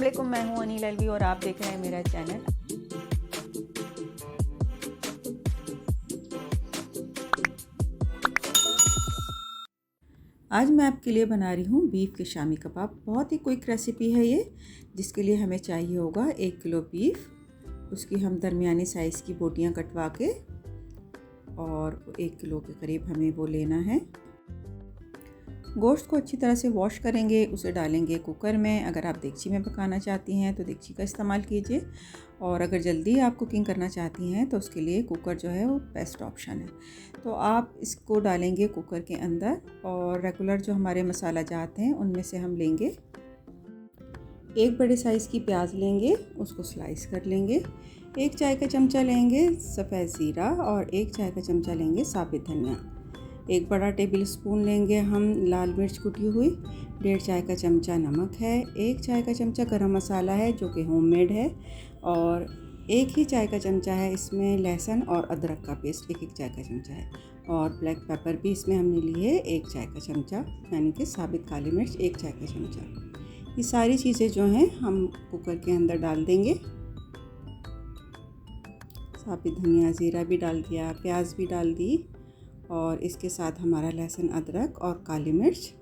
वालेकुम, मैं हूं अनिल अलवी और आप देख रहे हैं मेरा चैनल। आज मैं आपके लिए बना रही हूं बीफ के शामी कबाब। बहुत ही क्विक रेसिपी है ये, जिसके लिए हमें चाहिए होगा 1 किलो बीफ। उसकी हम दरमियानी साइज़ की बोटियां कटवा के और 1 किलो के करीब हमें वो लेना है। गोश्त को अच्छी तरह से वॉश करेंगे, उसे डालेंगे कुकर में। अगर आप देगची में पकाना चाहती हैं तो देगची का इस्तेमाल कीजिए, और अगर जल्दी आप कुकिंग करना चाहती हैं तो उसके लिए कुकर जो है वो बेस्ट ऑप्शन है। तो आप इसको डालेंगे कुकर के अंदर, और रेगुलर जो हमारे मसाला जात हैं उनमें से हम लेंगे 1 बड़े साइज़ की प्याज लेंगे, उसको स्लाइस कर लेंगे। 1 चाय का चमचा लेंगे सफ़ेद ज़ीरा और 1 चाय का चमचा लेंगे साबित धनिया। 1 बड़ा टेबल स्पून लेंगे हम लाल मिर्च कुटी हुई। 1.5 चाय का चमचा नमक है। 1 चाय का चमचा गरम मसाला है जो कि होममेड है, और 1 ही चाय का चमचा है इसमें लहसुन और अदरक का पेस्ट, 1 चाय का चमचा है। और ब्लैक पेपर भी इसमें हमने लिए है 1 चाय का चमचा, यानी कि साबित काली मिर्च 1 चाय का चमचा। ये सारी चीज़ें जो हैं हम कुकर के अंदर डाल देंगे। साबित धनिया ज़ीरा भी डाल दिया, प्याज भी डाल दी, और इसके साथ हमारा लहसुन अदरक और काली मिर्च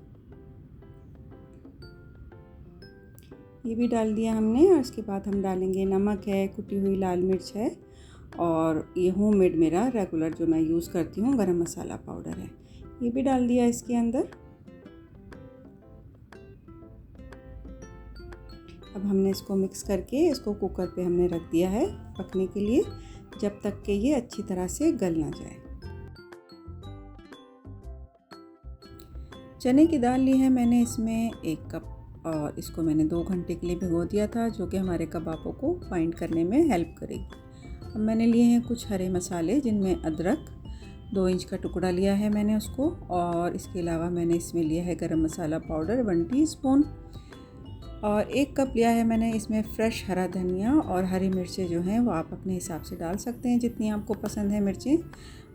ये भी डाल दिया हमने। और इसके बाद हम डालेंगे नमक है, कुटी हुई लाल मिर्च है, और ये होममेड मेरा रेगुलर जो मैं यूज़ करती हूँ गरम मसाला पाउडर है, ये भी डाल दिया इसके अंदर। अब हमने इसको मिक्स करके इसको कुकर पे हमने रख दिया है पकने के लिए, जब तक कि ये अच्छी तरह से गल ना जाए। चने की दाल ली है मैंने इसमें 1 कप, और इसको मैंने 2 घंटे के लिए भिगो दिया था, जो कि हमारे कबाबों को फाइंड करने में हेल्प करेगी। अब मैंने लिए हैं कुछ हरे मसाले, जिनमें अदरक 2 इंच का टुकड़ा लिया है मैंने उसको, और इसके अलावा मैंने इसमें लिया है गरम मसाला पाउडर 1 टीस्पून, और 1 कप लिया है मैंने इसमें फ्रेश हरा धनिया। और हरी मिर्चें जो हैं वो आप अपने हिसाब से डाल सकते हैं, जितनी आपको पसंद है मिर्चें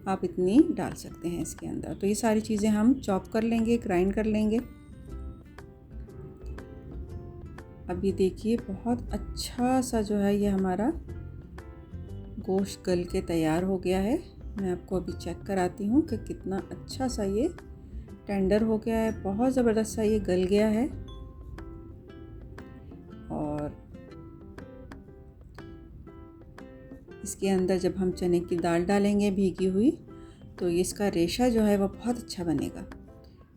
आप इतनी डाल सकते हैं इसके अंदर। तो ये सारी चीज़ें हम चॉप कर लेंगे, ग्राइंड कर लेंगे। अब ये देखिए बहुत अच्छा सा जो है ये हमारा गोश्त गल के तैयार हो गया है। मैं आपको अभी चेक कराती हूँ कि कितना अच्छा सा ये टेंडर हो गया है, बहुत ज़बरदस्त सा ये गल गया है। और इसके अंदर जब हम चने की दाल डालेंगे भीगी हुई, तो इसका रेशा जो है वो बहुत अच्छा बनेगा।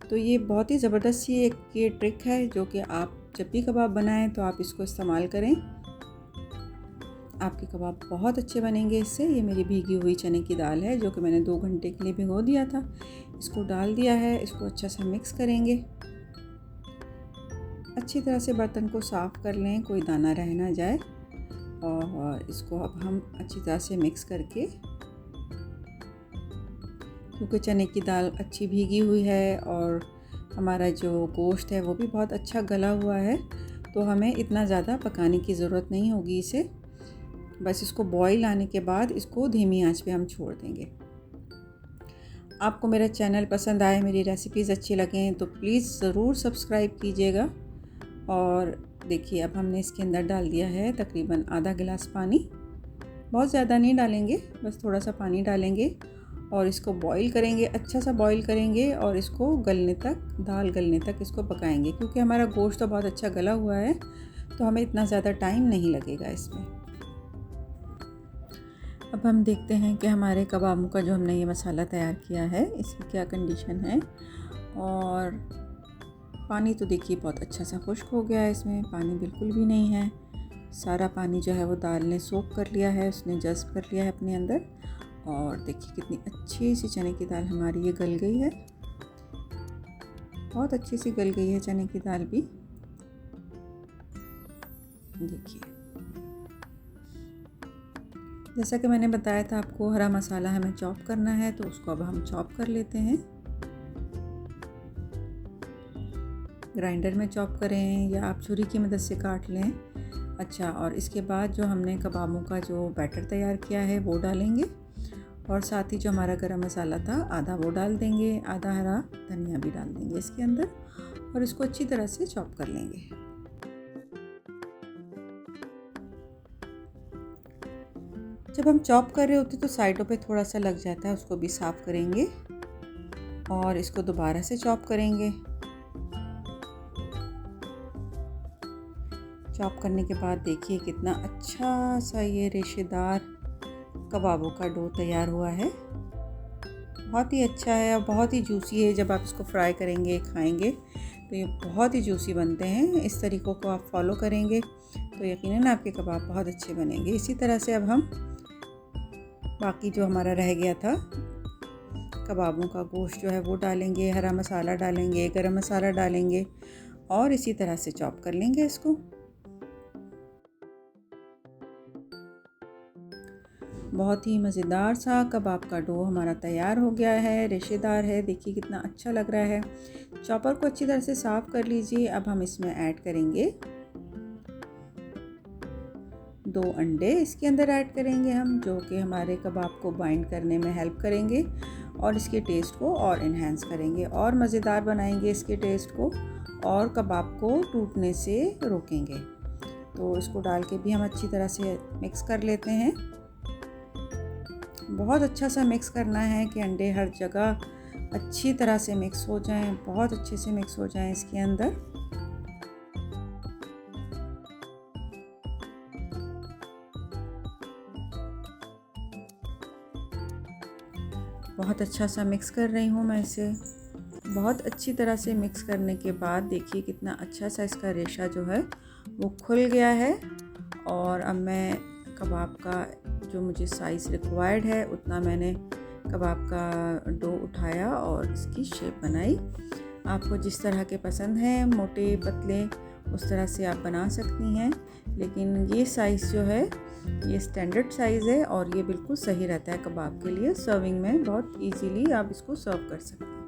तो ये बहुत ही ज़बरदस्त सी एक ये ट्रिक है, जो कि आप जब भी कबाब बनाएं तो आप इसको इस्तेमाल करें, आपके कबाब बहुत अच्छे बनेंगे इससे। ये मेरी भीगी हुई चने की दाल है जो कि मैंने 2 घंटे के लिए भिगो दिया था। इसको डाल दिया है, इसको अच्छा सा मिक्स करेंगे। अच्छी तरह से बर्तन को साफ़ कर लें, कोई दाना रह ना जाए, और इसको अब हम अच्छी तरह से मिक्स करके, क्योंकि चने की दाल अच्छी भीगी हुई है और हमारा जो गोश्त है वो भी बहुत अच्छा गला हुआ है, तो हमें इतना ज़्यादा पकाने की ज़रूरत नहीं होगी इसे। बस इसको बॉईल आने के बाद इसको धीमी आंच पे हम छोड़ देंगे। आपको मेरा चैनल पसंद आए, मेरी रेसिपीज़ अच्छी लगें तो प्लीज़ ज़रूर सब्सक्राइब कीजिएगा। और देखिए अब हमने इसके अंदर डाल दिया है तकरीबन आधा गिलास पानी। बहुत ज़्यादा नहीं डालेंगे, बस थोड़ा सा पानी डालेंगे, और इसको बॉईल करेंगे, अच्छा सा बॉईल करेंगे, और इसको गलने तक, दाल गलने तक इसको पकाएंगे। क्योंकि हमारा गोश्त तो बहुत अच्छा गला हुआ है, तो हमें इतना ज़्यादा टाइम नहीं लगेगा इसमें। अब हम देखते हैं कि हमारे कबाबों का जो हमने ये मसाला तैयार किया है इसकी क्या कंडीशन है। और पानी तो देखिए बहुत अच्छा सा खुश्क हो गया है, इसमें पानी बिल्कुल भी नहीं है। सारा पानी जो है वो दाल ने सोख कर लिया है, उसने जज़्ब कर लिया है अपने अंदर। और देखिए कितनी अच्छी सी चने की दाल हमारी ये गल गई है, बहुत अच्छी सी गल गई है चने की दाल भी। देखिए जैसा कि मैंने बताया था आपको, हरा मसाला हमें चॉप करना है, तो उसको अब हम चॉप कर लेते हैं। ग्राइंडर में चॉप करें या आप छुरी की मदद से काट लें। अच्छा, और इसके बाद जो हमने कबाबों का जो बैटर तैयार किया है वो डालेंगे, और साथ ही जो हमारा गरम मसाला था आधा वो डाल देंगे, आधा हरा धनिया भी डाल देंगे इसके अंदर, और इसको अच्छी तरह से चॉप कर लेंगे। जब हम चॉप कर रहे होते तो साइडों पे थोड़ा सा लग जाता है, उसको भी साफ़ करेंगे और इसको दोबारा से चॉप करेंगे। चॉप करने के बाद देखिए कितना अच्छा सा ये रेशेदार कबाबों का डो तैयार हुआ है। बहुत ही अच्छा है और बहुत ही जूसी है। जब आप इसको फ्राई करेंगे, खाएंगे तो ये बहुत ही जूसी बनते हैं। इस तरीक़ों को आप फॉलो करेंगे तो यकीनन आपके कबाब बहुत अच्छे बनेंगे। इसी तरह से अब हम बाकी जो हमारा रह गया था कबाबों का गोश्त जो है वो डालेंगे, हरा मसाला डालेंगे, गरम मसाला डालेंगे और इसी तरह से चॉप कर लेंगे इसको। बहुत ही मज़ेदार सा कबाब का डो हमारा तैयार हो गया है, रेशेदार है। देखिए कितना अच्छा लग रहा है। चॉपर को अच्छी तरह से साफ़ कर लीजिए। अब हम इसमें ऐड करेंगे 2 अंडे, इसके अंदर ऐड करेंगे हम, जो कि हमारे कबाब को बाइंड करने में हेल्प करेंगे और इसके टेस्ट को और इन्हेंस करेंगे और मज़ेदार बनाएंगे इसके टेस्ट को और कबाब को टूटने से रोकेंगे। तो इसको डाल के भी हम अच्छी तरह से मिक्स कर लेते हैं। बहुत अच्छा सा मिक्स करना है कि अंडे हर जगह अच्छी तरह से मिक्स हो जाएं, बहुत अच्छे से मिक्स हो जाएं इसके अंदर। बहुत अच्छा सा मिक्स कर रही हूँ मैं इसे। बहुत अच्छी तरह से मिक्स करने के बाद देखिए कितना अच्छा सा इसका रेशा जो है वो खुल गया है। और अब मैं कबाब का जो मुझे साइज़ रिक्वायर्ड है उतना मैंने कबाब का डो उठाया और इसकी शेप बनाई। आपको जिस तरह के पसंद हैं, मोटे पतले, उस तरह से आप बना सकती हैं, लेकिन ये साइज़ जो है ये स्टैंडर्ड साइज़ है और ये बिल्कुल सही रहता है कबाब के लिए। सर्विंग में बहुत इजीली आप इसको सर्व कर सकते हैं।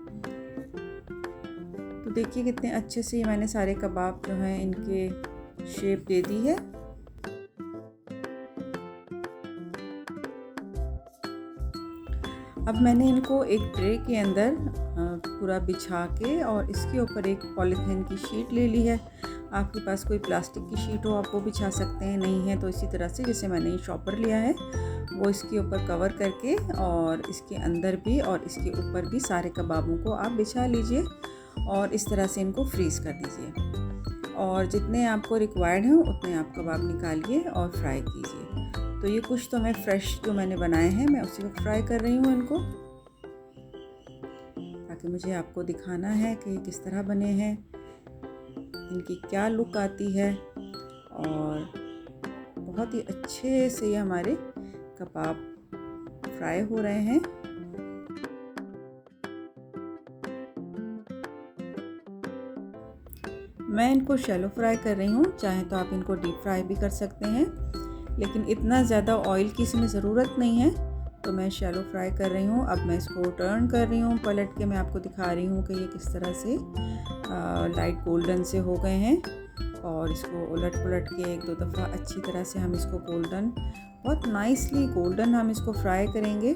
तो देखिए कितने अच्छे से मैंने सारे कबाब जो हैं इनके शेप दे दी है। अब मैंने इनको एक ट्रे के अंदर पूरा बिछा के और इसके ऊपर एक पॉलीथीन की शीट ले ली है। आपके पास कोई प्लास्टिक की शीट हो आप वो बिछा सकते हैं, नहीं है तो इसी तरह से जैसे मैंने ये शॉपर लिया है वो इसके ऊपर कवर करके और इसके अंदर भी और इसके ऊपर भी सारे कबाबों को आप बिछा लीजिए और इस तरह से इनको फ्रीज़ कर दीजिए। और जितने आपको रिक्वायर्ड हैं उतने आप कबाब निकालिए और फ्राई कीजिए। तो ये कुछ तो मैं फ्रेश जो मैंने बनाए हैं मैं उसी वक्त फ्राई कर रही हूँ इनको, ताकि मुझे आपको दिखाना है कि किस तरह बने हैं, इनकी क्या लुक आती है। और बहुत ही अच्छे से ये हमारे कबाब फ्राई हो रहे हैं। मैं इनको शैलो फ्राई कर रही हूँ, चाहे तो आप इनको डीप फ्राई भी कर सकते हैं, लेकिन इतना ज़्यादा ऑयल की इसमें ज़रूरत नहीं है, तो मैं शैलो फ्राई कर रही हूँ। अब मैं इसको टर्न कर रही हूँ, पलट के मैं आपको दिखा रही हूँ कि ये किस तरह से लाइट गोल्डन से हो गए हैं। और इसको उलट पुलट के 1-2 दफ़ा अच्छी तरह से हम इसको गोल्डन, बहुत नाइसली गोल्डन हम इसको फ्राई करेंगे,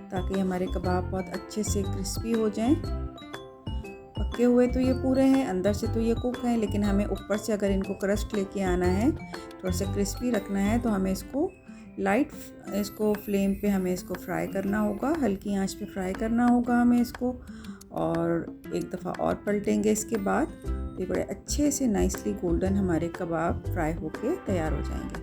ताकि हमारे कबाब बहुत अच्छे से क्रिस्पी हो जाएं। पके हुए तो ये पूरे हैं, अंदर से तो ये कुक हैं, लेकिन हमें ऊपर से अगर इनको क्रस्ट लेके आना है, थोड़ा सा क्रिस्पी रखना है, तो हमें इसको इसको फ्लेम पे हमें इसको फ्राई करना होगा, हल्की आंच पे फ्राई करना होगा हमें इसको। और एक दफ़ा और पलटेंगे इसके बाद, ये बड़े अच्छे से नाइसली गोल्डन हमारे कबाब फ्राई होके तैयार हो जाएंगे।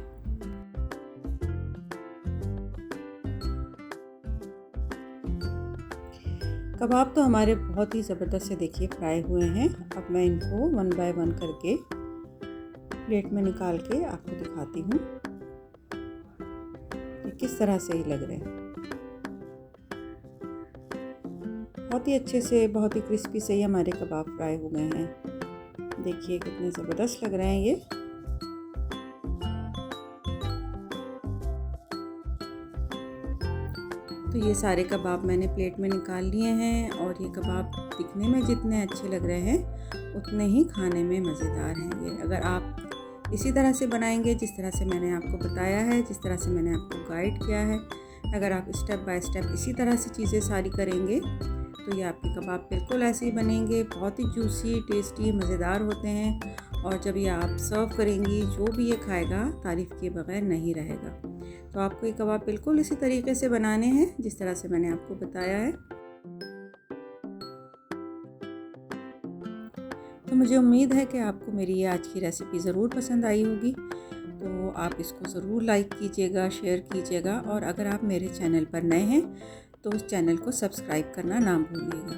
कबाब तो हमारे बहुत ही ज़बरदस्त से देखिए फ्राई हुए हैं। अब मैं इनको 1 बाय 1 करके प्लेट में निकाल के आपको दिखाती हूँ कि किस तरह से ये लग रहे हैं। बहुत ही अच्छे से, बहुत ही क्रिस्पी से ये हमारे कबाब फ्राई हो गए हैं। देखिए कितने ज़बरदस्त लग रहे हैं ये। तो ये सारे कबाब मैंने प्लेट में निकाल लिए हैं और ये कबाब दिखने में जितने अच्छे लग रहे हैं उतने ही खाने में मज़ेदार हैं ये। अगर आप इसी तरह से बनाएंगे जिस तरह से मैंने आपको बताया है, जिस तरह से मैंने आपको गाइड किया है, अगर आप स्टेप बाय स्टेप इसी तरह से चीज़ें सारी करेंगे तो ये आपके कबाब बिल्कुल ऐसे ही बनेंगे। बहुत ही जूसी, टेस्टी, मज़ेदार होते हैं और जब ये आप सर्व करेंगी जो भी ये खाएगा तारीफ़ किए बगैर नहीं रहेगा। तो आपको ये कबाब बिल्कुल इसी तरीके से बनाने हैं जिस तरह से मैंने आपको बताया है। तो मुझे उम्मीद है कि आपको मेरी ये आज की रेसिपी ज़रूर पसंद आई होगी। तो आप इसको ज़रूर लाइक कीजिएगा, शेयर कीजिएगा, और अगर आप मेरे चैनल पर नए हैं तो उस चैनल को सब्सक्राइब करना ना भूलिएगा।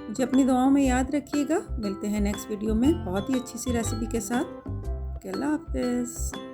मुझे अपनी दुआओं में याद रखिएगा। मिलते हैं नेक्स्ट वीडियो में बहुत ही अच्छी सी रेसिपी के साथ। अल्लाह हाफ़िज़।